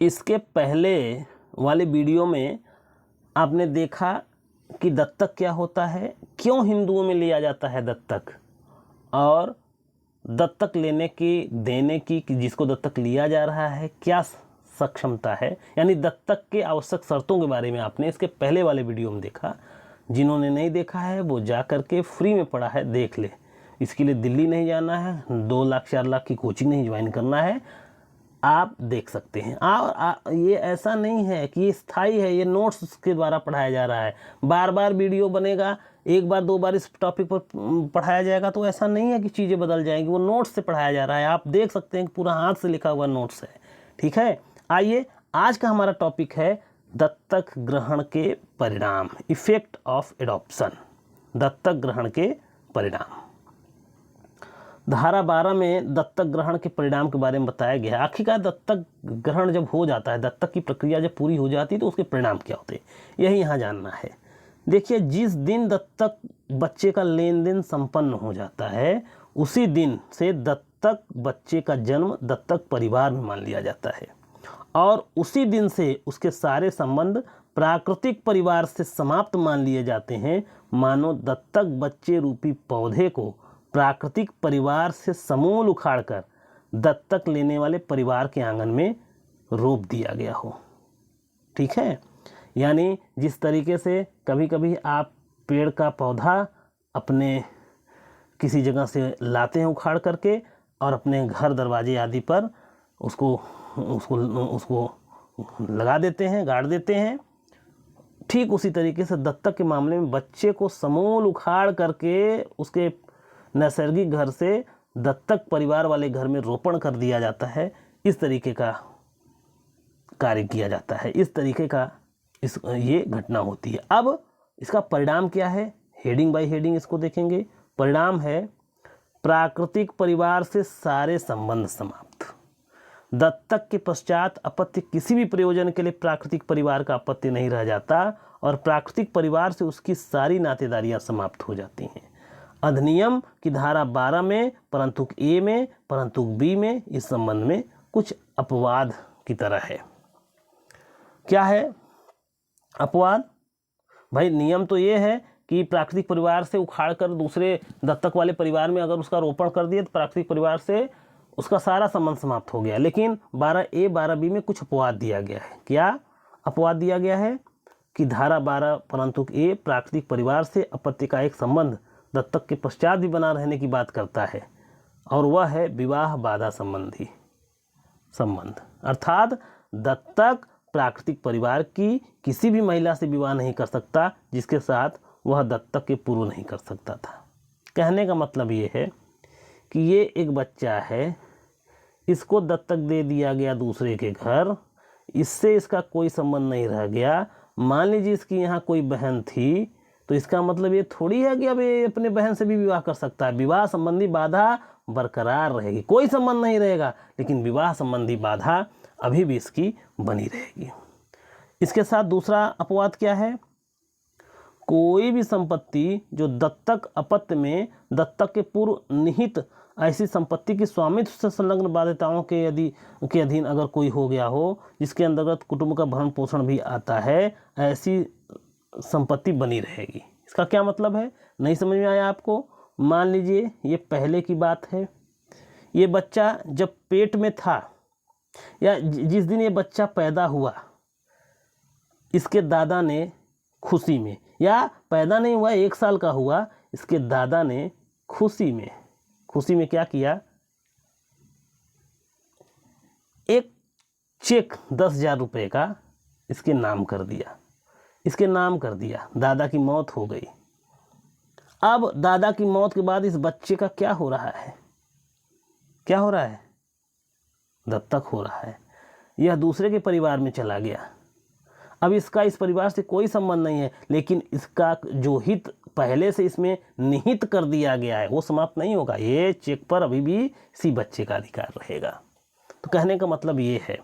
इसके पहले वाले वीडियो में आपने देखा कि दत्तक क्या होता है, क्यों हिंदुओं में लिया जाता है दत्तक, और दत्तक लेने की, देने की, कि जिसको दत्तक लिया जा रहा है क्या सक्षमता है, यानी दत्तक के आवश्यक शर्तों के बारे में आपने इसके पहले वाले वीडियो में देखा। जिन्होंने नहीं देखा है वो जा कर के फ्री में पढ़ा है, देख ले। इसके लिए दिल्ली नहीं जाना है, 2 लाख 4 लाख की कोचिंग नहीं ज्वाइन करना है, आप देख सकते हैं। और ये ऐसा नहीं है कि ये स्थायी है, ये नोट्स के द्वारा पढ़ाया जा रहा है। बार बार वीडियो बनेगा, एक बार 2 बार इस टॉपिक पर पढ़ाया जाएगा तो ऐसा नहीं है कि चीज़ें बदल जाएंगी। वो नोट्स से पढ़ाया जा रहा है, आप देख सकते हैं कि पूरा हाथ से लिखा हुआ नोट्स है। ठीक है, आइए आज का हमारा टॉपिक है दत्तक ग्रहण के परिणाम, इफेक्ट ऑफ एडॉप्शन, दत्तक ग्रहण के परिणाम। धारा 12 में दत्तक ग्रहण के परिणाम के बारे में बताया गया है। आखिरकार दत्तक ग्रहण जब हो जाता है, दत्तक की प्रक्रिया जब पूरी हो जाती है तो उसके परिणाम क्या होते हैं, यही यहाँ जानना है। देखिए, जिस दिन दत्तक बच्चे का लेन देन संपन्न हो जाता है उसी दिन से दत्तक बच्चे का जन्म दत्तक परिवार में मान लिया जाता है, और उसी दिन से उसके सारे संबंध प्राकृतिक परिवार से समाप्त मान लिए जाते हैं। मानो दत्तक बच्चे रूपी पौधे को प्राकृतिक परिवार से समूल उखाड़कर दत्तक लेने वाले परिवार के आंगन में रोप दिया गया हो। ठीक है, यानी जिस तरीके से कभी कभी आप पेड़ का पौधा अपने किसी जगह से लाते हैं उखाड़ करके और अपने घर दरवाजे आदि पर उसको लगा देते हैं, गाड़ देते हैं, ठीक उसी तरीके से दत्तक के मामले में बच्चे को समूल उखाड़ करके उसके नैसर्गिक घर से दत्तक परिवार वाले घर में रोपण कर दिया जाता है। इस तरीके का कार्य किया जाता है, इस तरीके का ये घटना होती है। अब इसका परिणाम क्या है, हेडिंग बाय हेडिंग इसको देखेंगे। परिणाम है प्राकृतिक परिवार से सारे संबंध समाप्त। दत्तक के पश्चात अपत्य किसी भी प्रयोजन के लिए प्राकृतिक परिवार का अपत्य नहीं रह जाता और प्राकृतिक परिवार से उसकी सारी नातेदारियां समाप्त हो जाती हैं। अधिनियम की धारा 12 में परंतु ए में परंतु बी में इस संबंध में कुछ अपवाद की तरह है। क्या है अपवाद? भाई नियम तो ये है कि प्राकृतिक परिवार से उखाड़कर दूसरे दत्तक वाले परिवार में अगर उसका रोपण कर दिए तो प्राकृतिक परिवार से उसका सारा संबंध समाप्त हो गया। लेकिन 12A 12B में कुछ अपवाद दिया गया है। क्या अपवाद दिया गया है? कि धारा 12 परंतु ए प्राकृतिक परिवार से अपत्य का एक संबंध दत्तक के पश्चात भी बना रहने की बात करता है, और वह है विवाह बाधा संबंधी संबंध। अर्थात दत्तक प्राकृतिक परिवार की किसी भी महिला से विवाह नहीं कर सकता जिसके साथ वह दत्तक के पूर्व नहीं कर सकता था। कहने का मतलब ये है कि ये एक बच्चा है, इसको दत्तक दे दिया गया दूसरे के घर, इससे इसका कोई संबंध नहीं रह गया। मान लीजिए इसकी यहाँ कोई बहन थी तो इसका मतलब ये थोड़ी है कि अब ये अपने बहन से भी विवाह कर सकता है। विवाह संबंधी बाधा बरकरार रहेगी, कोई संबंध नहीं रहेगा, लेकिन विवाह संबंधी बाधा अभी भी इसकी बनी रहेगी। इसके साथ दूसरा अपवाद क्या है? कोई भी संपत्ति जो दत्तक अपत्य में दत्तक के पूर्व निहित ऐसी संपत्ति की स्वामित्व से संलग्न बाध्यताओं के अधीन अगर कोई हो गया हो, जिसके अंतर्गत कुटुंब का भरण पोषण भी आता है, ऐसी संपत्ति बनी रहेगी। इसका क्या मतलब है? नहीं समझ में आया आपको? मान लीजिए ये पहले की बात है, ये बच्चा जब पेट में था या जिस दिन ये बच्चा पैदा हुआ, इसके दादा ने खुशी में, या पैदा नहीं हुआ 1 साल का हुआ, इसके दादा ने खुशी में क्या किया? एक चेक 10,000 रुपये का इसके नाम कर दिया। दादा की मौत हो गई। अब दादा की मौत के बाद इस बच्चे का क्या हो रहा है? दत्तक हो रहा है। यह दूसरे के परिवार में चला गया। अब इसका इस परिवार से कोई संबंध नहीं है, लेकिन इसका जो हित पहले से इसमें निहित कर दिया गया है वो समाप्त नहीं होगा। ये चेक पर अभी भी इसी बच्चे का अधिकार रहेगा। तो कहने का मतलब ये है,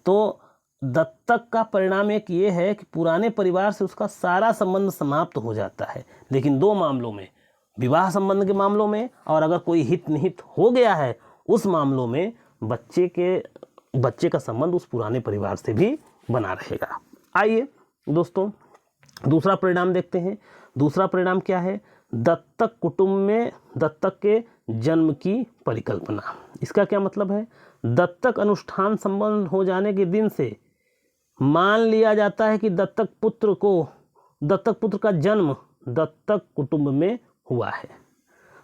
तो दत्तक का परिणाम एक ये है कि पुराने परिवार से उसका सारा संबंध समाप्त हो जाता है। लेकिन 2 मामलों में, विवाह संबंध के मामलों में और अगर कोई हित निहित हो गया है उस मामलों में बच्चे के बच्चे का संबंध उस पुराने परिवार से भी बना रहेगा। आइए दोस्तों दूसरा परिणाम देखते हैं। दूसरा परिणाम क्या है? दत्तक कुटुंब में दत्तक के जन्म की परिकल्पना। इसका क्या मतलब है? दत्तक अनुष्ठान संपन्न हो जाने के दिन से मान लिया जाता है कि दत्तक पुत्र का जन्म दत्तक कुटुंब में हुआ है।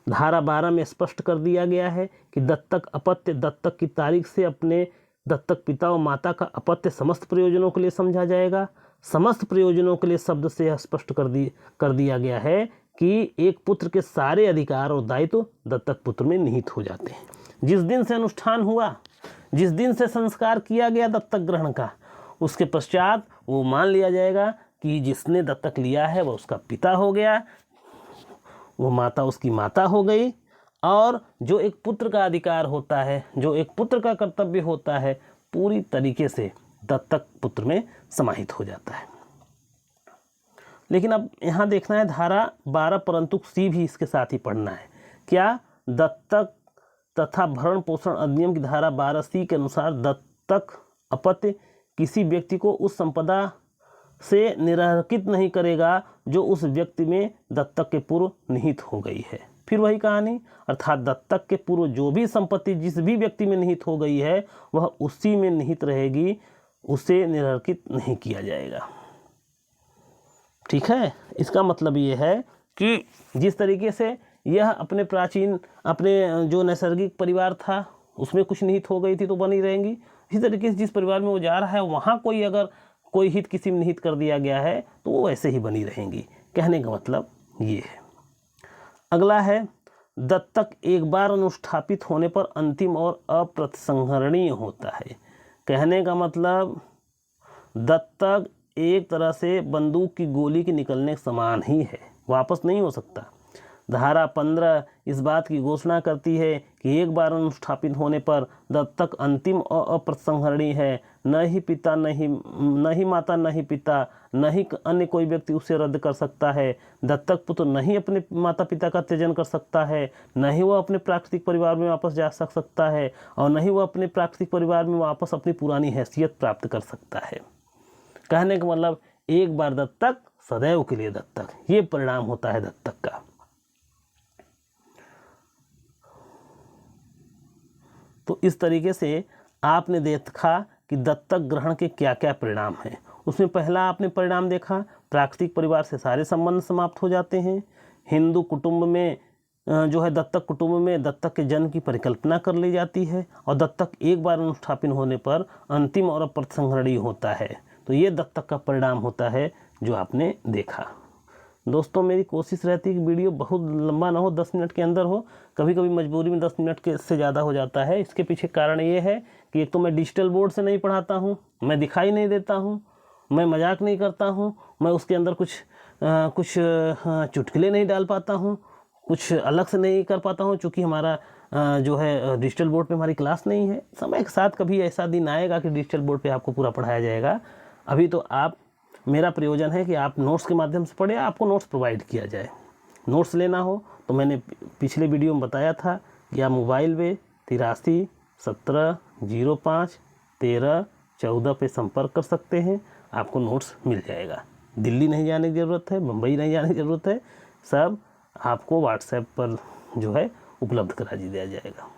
धारा 12 में स्पष्ट कर दिया गया है कि दत्तक अपत्य दत्तक की तारीख से अपने दत्तक पिता और माता का अपत्य समस्त प्रयोजनों के लिए समझा जाएगा। समस्त प्रयोजनों के लिए शब्द से यह स्पष्ट कर दिया गया है कि एक पुत्र के सारे अधिकार और दायित्व दत्तक पुत्र में निहित हो जाते हैं। जिस दिन से अनुष्ठान हुआ, जिस दिन से संस्कार किया गया दत्तक ग्रहण का, उसके पश्चात वो मान लिया जाएगा कि जिसने दत्तक लिया है वह उसका पिता हो गया, वो माता उसकी माता हो गई, और जो एक पुत्र का अधिकार होता है, जो एक पुत्र का कर्तव्य होता है, पूरी तरीके से दत्तक पुत्र में समाहित हो जाता है। लेकिन अब यहाँ देखना है धारा 12 परंतु सी भी इसके साथ ही पढ़ना है। क्या? दत्तक तथा भरण पोषण अधिनियम की धारा 12 सी के अनुसार दत्तक अपत्य किसी व्यक्ति को उस संपदा से निरर्कित नहीं करेगा जो उस व्यक्ति में दत्तक के पूर्व निहित हो गई है। फिर वही कहानी, अर्थात दत्तक के पूर्व जो भी संपत्ति जिस भी व्यक्ति में निहित हो गई है वह उसी में निहित रहेगी, उसे निरर्कित नहीं किया जाएगा। ठीक है, इसका मतलब ये है कि जिस तरीके से यह अपने जो नैसर्गिक परिवार था उसमें कुछ निहित हो गई थी तो बनी रहेंगी, इसी तरीके से जिस परिवार में वो जा रहा है वहाँ कोई हित किसी में निहित कर दिया गया है तो वो ऐसे ही बनी रहेंगी। कहने का मतलब ये है। अगला है, दत्तक एक बार अनुष्ठापित होने पर अंतिम और अप्रतिसंहरणीय होता है। कहने का मतलब दत्तक एक तरह से बंदूक की गोली के निकलने के समान ही है, वापस नहीं हो सकता। धारा 15 इस बात की घोषणा करती है कि एक बार अनुष्ठापित होने पर दत्तक अंतिम और अप्रतिसंहरणीय है। न ही पिता, न ही माता, न ही पिता, न ही अन्य कोई व्यक्ति उसे रद्द कर सकता है। दत्तक पुत्र न ही अपने माता पिता का त्यजन कर सकता है, न ही वह अपने प्राकृतिक परिवार में वापस जा सकता है, और न ही वह अपने प्राकृतिक परिवार में वापस अपनी पुरानी हैसियत प्राप्त कर सकता है। कहने का मतलब एक बार दत्तक सदैव के लिए दत्तक, ये परिणाम होता है दत्तक का। तो इस तरीके से आपने देखा कि दत्तक ग्रहण के क्या क्या परिणाम हैं। उसमें पहला आपने परिणाम देखा, प्राकृतिक परिवार से सारे संबंध समाप्त हो जाते हैं। हिंदू कुटुंब में जो है दत्तक कुटुंब में दत्तक के जन्म की परिकल्पना कर ली जाती है, और दत्तक एक बार अनुष्ठापित होने पर अंतिम और अप्रतिसंहरणीय होता है। तो ये दत्तक का परिणाम होता है जो आपने देखा। दोस्तों मेरी कोशिश रहती है कि वीडियो बहुत लंबा ना हो, 10 मिनट के अंदर हो। कभी कभी मजबूरी में 10 मिनट के से ज़्यादा हो जाता है। इसके पीछे कारण ये है कि एक तो मैं डिजिटल बोर्ड से नहीं पढ़ाता हूँ, मैं दिखाई नहीं देता हूँ, मैं मजाक नहीं करता हूँ, मैं उसके अंदर कुछ चुटकुले नहीं डाल पाता हूँ, कुछ अलग से नहीं कर पाता हूँ, चूँकि हमारा जो है डिजिटल बोर्ड पे हमारी क्लास नहीं है। समय के साथ कभी ऐसा दिन आएगा कि डिजिटल बोर्ड पे आपको पूरा पढ़ाया जाएगा। अभी तो मेरा प्रयोजन है कि आप नोट्स के माध्यम से पढ़ें, आपको नोट्स प्रोवाइड किया जाए। नोट्स लेना हो तो मैंने पिछले वीडियो में बताया था कि आप मोबाइल पे 83 17 05 13 14 पे संपर्क कर सकते हैं, आपको नोट्स मिल जाएगा। दिल्ली नहीं जाने की ज़रूरत है, मुंबई नहीं जाने की ज़रूरत है, सब आपको व्हाट्सएप पर जो है उपलब्ध करा दिया जाएगा।